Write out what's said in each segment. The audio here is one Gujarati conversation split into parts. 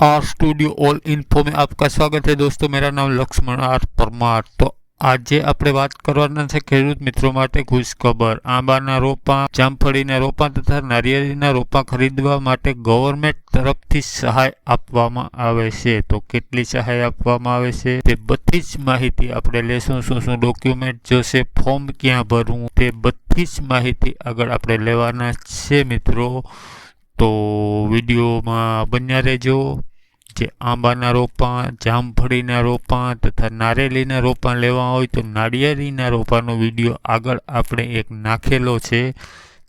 आर स्टूडियो ऑल इन्फो में आपका स्वागत है दोस्तों। मेरा नाम लक्ष्मण आर परमार। तो આજે આપણે વાત કરવાના છે ખેડૂત મિત્રો માટે ખુશખબર। આંબાના રોપા, જામફળીના રોપા તથા નારિયેળીના રોપા ખરીદવા માટે ગવર્મેન્ટ તરફથી સહાય આપવામાં આવે છે। તો કેટલી સહાય આપવામાં આવે છે તે બધી જ માહિતી આપણે લેશું। શું ડોક્યુમેન્ટ જોશે, ફોર્મ ક્યાં ભરવું, તે બધી જ માહિતી આગળ આપણે લેવાના છે મિત્રો। તો વિડીયોમાં બન્યા રહેજો। જે આંબાના રોપા, જામફળીના રોપા તથા નારિયેળીના રોપા લેવા હોય તો નારિયેળીના રોપાનો વિડીયો આગળ આપણે એક નાખેલો છે,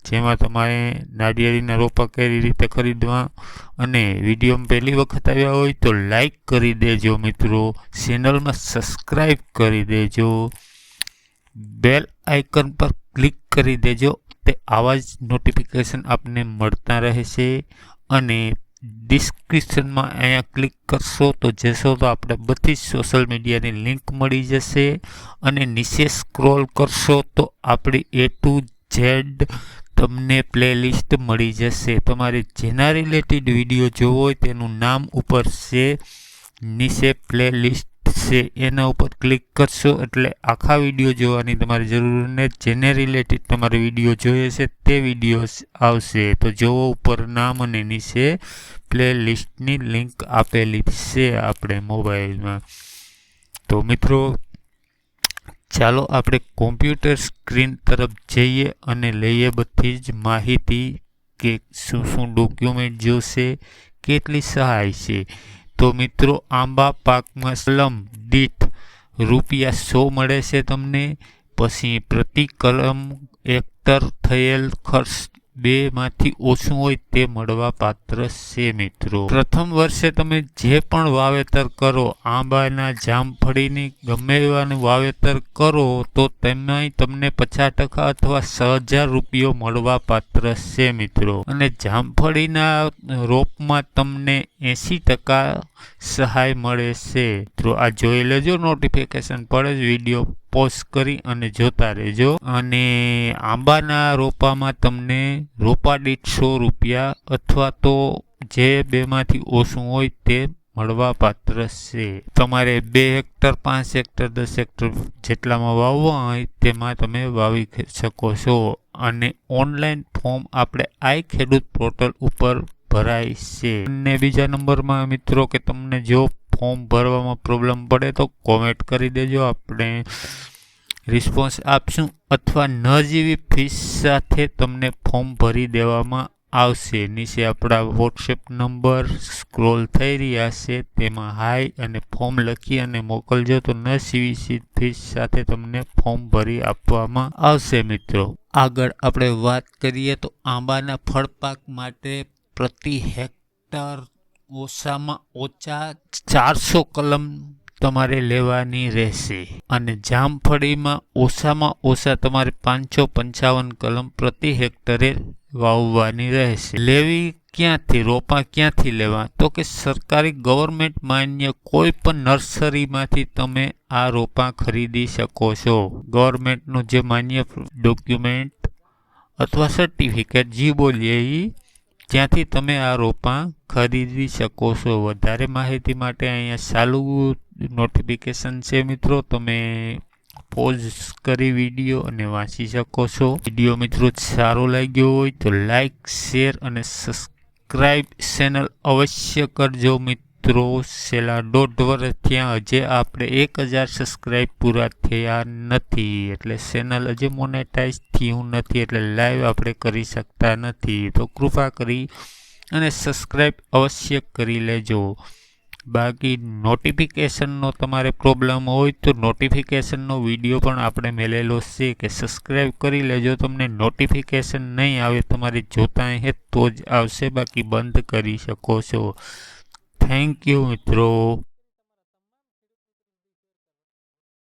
જેમાં તમારે નારિયેળીના રોપા કઈ રીતે ખરીદવા, અને વિડીયોમાં પહેલી વખત આવ્યા હોય તો લાઈક કરી દેજો મિત્રો, ચેનલમાં સબસ્ક્રાઈબ કરી દેજો, બેલ આઇકન પર ક્લિક કરી દેજો। તે આવા જ નોટિફિકેશન આપને મળતા રહેશે। અને ડિસ્ક્રિપ્શનમાં અહીંયા ક્લિક કરશો તો જશો તો આપણે બધી જ સોશિયલ મીડિયાની લિંક મળી જશે। અને નીચે સ્ક્રોલ કરશો તો આપણી A to Z તમને પ્લેલિસ્ટ મળી જશે। તમારે જેના રિલેટેડ વિડીયો જોવો હોય તેનું નામ ઉપર છે, નીચે પ્લેલિસ્ટ છે, એના ઉપર ક્લિક કરશો એટલે આખા વિડીયો જોવાની તમારે જરૂર નથી। જેને રિલેટેડ તમારે વિડીયો જોઈએ છે તે વિડીયો આવશે। તો જોવો ઉપર નામ અને નીચે પ્લેલિસ્ટની લિંક આપેલી છે આપણે મોબાઈલમાં। તો મિત્રો ચાલો આપણે કોમ્પ્યુટર સ્ક્રીન તરફ જઈએ અને લઈએ બધી જ માહિતી કે શું ડોક્યુમેન્ટ જોશે, કેટલી સહાય છે। તો મિત્રો આંબા પાકમાં કલમ દીઠ ₹100 મળે છે તમને। પછી પ્રતિ કલમ હેક્ટર થયેલ ખર્ચ 2માંથી ઓછું હોય તે મળવા પાત્ર છે મિત્રો। પ્રથમ વર્ષે તમે જે પણ વાવેતર કરો, આંબાના, જામફળીની ગમે એવાનું વાવેતર કરો તો તેમાં તમને 50% અથવા ₹6000 મળવા પાત્ર છે મિત્રો। અને જામફળીના રોપમાં તમને 80% સહાય મળે છે મિત્રો। આ જોઈ લેજો, નોટિફિકેશન પડે જ વિડીયો પોઝ કરી અને જોતા રહેજો। અને આંબાના રોપામાં તમને રોપા દીઠ ₹100 અથવા તો જે 2માંથી ઓછું હોય તે મળવા પાત્ર છે। તમારે 2 હેક્ટર, 5 હેક્ટર, 10 હેક્ટર જેટલામાં વાવવા હોય તેમાં તમે વાવી શકો છો। અને ઓનલાઈન ફોર્મ આપણે આઈ ખેડૂત પોર્ટલ ઉપર ભરાય છે। અને બીજા નંબરમાં મિત્રો કે તમને જો ફોર્મ ભરવામાં પ્રોબ્લેમ પડે તો કોમેન્ટ કરી દેજો, આપણે રિસ્પોન્સ આપશું, અથવા ન જેવી ફીસ સાથે તમને ફોર્મ ભરી દેવામાં આવશે। નીચે આપણા વોટ્સએપ નંબર સ્ક્રોલ થઈ રહ્યા છે, તેમાં હાય અને ફોર્મ લખી અને મોકલજો તો ન સીવી ફીસ સાથે તમને ફોર્મ ભરી આપવામાં આવશે મિત્રો। આગળ આપણે વાત કરીએ તો આંબાના ફળપાક માટે પ્રતિ હેક્ટર ઓછામાં ઓછા 400 કલમ તમારે લેવાની રહેશે। અને જામફળીમાં ઓછામાં ઓછા તમારે 555 કલમ પ્રતિ હેક્ટરે વાવવાની રહેશે। લેવી ક્યાંથી, રોપા ક્યાંથી લેવા, તો કે સરકારી ગવર્મેન્ટ માન્ય કોઈ પણ નર્સરીમાંથી તમે આ રોપા ખરીદી શકો છો। ગવર્મેન્ટનું જે માન્ય ડોક્યુમેન્ટ અથવા સર્ટિફિકેટ જે બોલીએ એ ત્યાંથી તમે આ રોપા ખરીદી શકો છો। વધારે માહિતી માટે અહીંયા ચાલુ નોટિફિકેશન છે મિત્રો, તમે પોઝ કરી વિડીયો અને વાંચી શકો છો। વિડીયો મિત્રો સારો લાગ્યો હોય તો લાઈક, શેર અને સબસ્ક્રાઈબ ચેનલ અવશ્ય કરજો મિત્રો। છેલ્લા 1.5 વર્ષ થયા, હજે આપણે 1000 સબસ્ક્રાઈબ પૂરા થયા નથી, એટલે ચેનલ હજે મોનેટાઈઝ થયું નથી, એટલે લાઈવ આપણે કરી શકતા નથી। તો કૃપા કરી અને સબસ્ક્રાઈબ અવશ્ય કરી લેજો। બાકી નોટિફિકેશનનો તમારે પ્રોબ્લેમ હોય તો નોટિફિકેશનનો વિડીયો પણ આપણે મેલેલો છે કે સબસ્ક્રાઈબ કરી લેજો, તમને નોટિફિકેશન નહીં આવે, તમારે જોતા હે તો જ આવશે, બાકી બંધ કરી શકો છો। થેન્ક યુ મિત્રો।